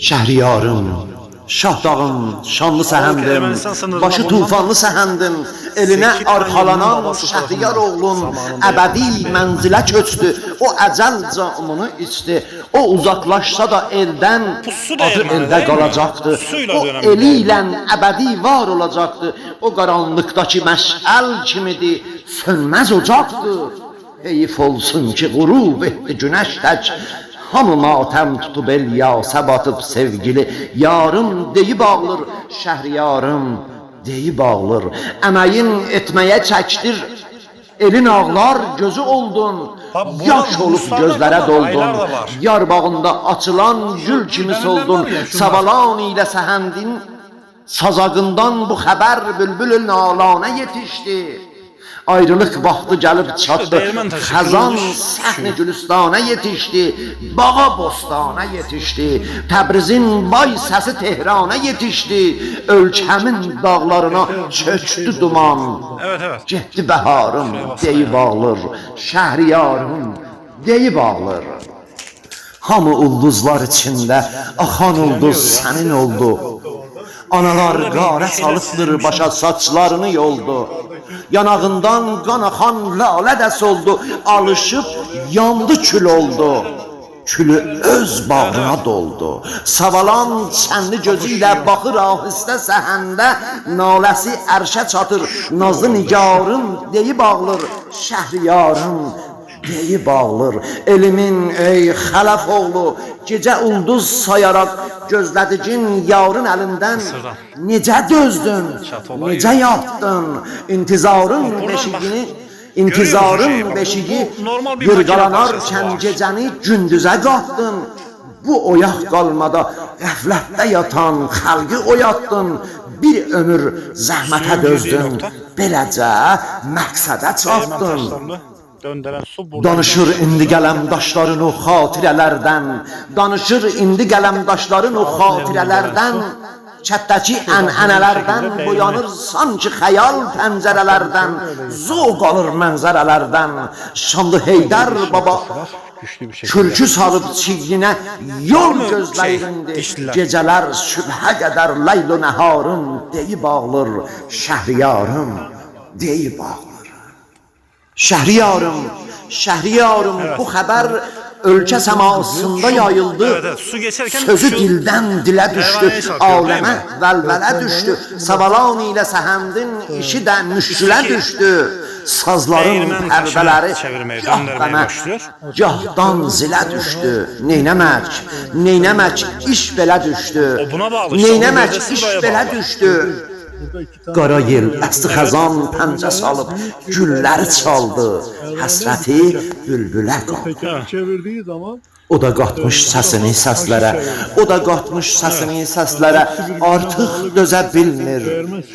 Şəhriyarım, Şahdağım, şanlı səhəndim, başı tufanlı səhəndim, elinə arxalanan Şəhriyar oğlun əbədi mənzilə köçdü, o əcəl camını içdi, o uzaqlaşsa da eldən, adı eldə qalacaqdı, o eli ilə əbədi var olacaqdı, o qaranlıqdakı məşəl kimidir, sönməz ocaqdır. Heyif olsun ki, qurub etdi günəş tək, hamı matəm tutub el yasa batıb sevgili yarım deyib ağlır, Şəhriyarım deyib ağlır. Əməyin etməyə çəkdir, elin ağlar gözü oldun, yaş olub gözlərə doldun, yar bağında açılan gül kimi soldun, savalan ilə səhəndin, sazaqından bu xəbər bülbül nalanə yetişdi. Ayrılıq vaxtı gəlib çatdı, xəzan səhni gülüstana yetişdi, bağa bostana yetişdi, Təbrizin bay səsi Tehrana yetişdi, ölkəmin dağlarına çöktü duman, getdi bəharım deyib ağlır, Şəhriyarım deyib ağlır. Hamı ulduzlar içində axan ulduz sənin oldu, analar qarə salıqdır başa saçlarını yoldu, yanağından qan axan lalə də soldu, alışıb yandı kül oldu, külü öz bağrına doldu. Savalan çənli gözü ilə baxır ahistə səhəndə, naləsi ərşə çatır, nazlı nigarım deyib ağlır, Şəhriyarım deyib ağlır. Elimin ey xələf oğlu, gecə ulduz sayaraq gözlədigin yarın əlindən necə dözdün, necə yatdın, intizarın beşiği yırğalanarkən gecəni gündüzə qatdın. Bu oyaq qalmada qəflətdə yatan xalqı oyatdın, bir ömür zəhmətə dözdün, beləcə məqsədə çatdın. Danışır indi qələmdaşların o xatirələrdən, danışır indi qələmdaşların o xatirələrdən, çətdəki ənənələrdən boyanır sanki xəyal pəncərələrdən, zoq alır mənzərələrdən. Şanlı Heydər baba kürkü salıb çiyninə yol gözləyirindi, gecələr sübhə qədər leyl-u nəharım deyib ağlır, Şəhriyarım deyib ağlır. Şəhriyarım, Şəhriyarım, bu xəbər ölkə səmasında yayıldı, sözü dildən dilə düşdü, aləmə vəlvələ düşdü, savalan ilə səhəndin işi də müşkülə düşdü, sazların pərdələri gah qəmə, gahdan zilə düşdü, neynəmək iş belə düşdü, neynəmək iş belə düşdü. Qara yel əsti xəzan pəncə salıb gülləri çaldı, həsrəti bülbülə qaldı. O da qatmış səsini səslərə, o da qatmış səsini səslərə, artıq dözə bilmir,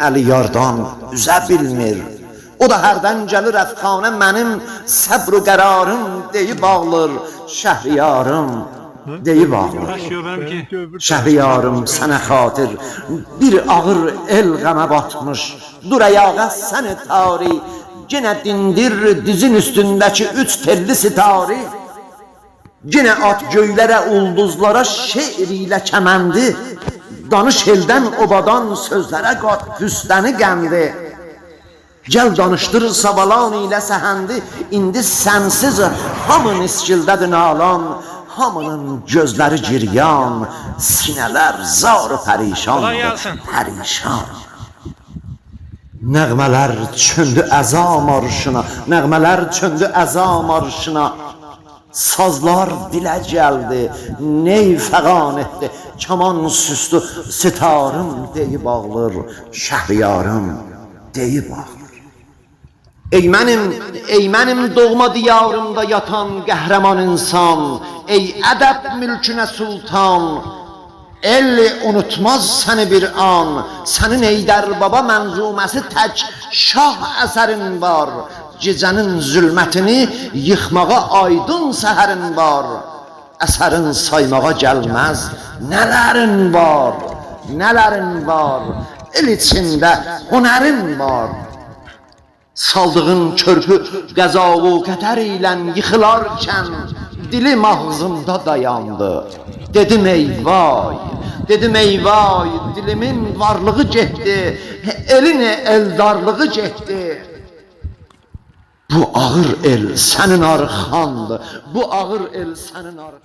əli yardan üzə bilmir. O da hərdən gəlir əfxanə mənim səbr-u qərarım deyib ağlır, Şəhriyarım deyib ağlır. Şəhriyarım sənə xatir bir ağır el qəmə batmış, dur əyağa səni tari, yenə dindir dizin üstündəki üç telli sitari, yenə at göylərə ulduzlara şeir ilə kəməndi, danış eldən obadan sözlərə qat füstəni qəndi. Gəl danışdır savalan ilə səhəndi, indi sənsiz hamı niskildədir nalan, hamının gözləri giryan, sinələr zar-ı pərişandır, pərişan. Nəğmələr çöndü əza marşına, nəğmələr çöndü əza marşına, sazlar dilə gəldi, ney fəqan etdi, kaman süstü sitarım deyib ağlır, Şəhriyarım deyib ağlır. Ey mənim doğma diyarımda yatan qəhrəman insan, ey ədəb mülkünə sultan, el unutmaz səni bir an, sənin Heydər baba mənzuməsi tək şah əsərin var, gecənin zülmətini yıxmağa aydın səhərin var, əsərin saymağa gəlməz nələrin var, el içində hünərin var. Saldığın körpü qəza-u qədər ilə yıxılarkən dilim ağzımda dayandı. Dedim eyvay, dedim eyvay, dilimin varlığı getdi, elin eldarlığı getdi. Bu ağır el sənin arxandır, bu ağır el sənin arxandır.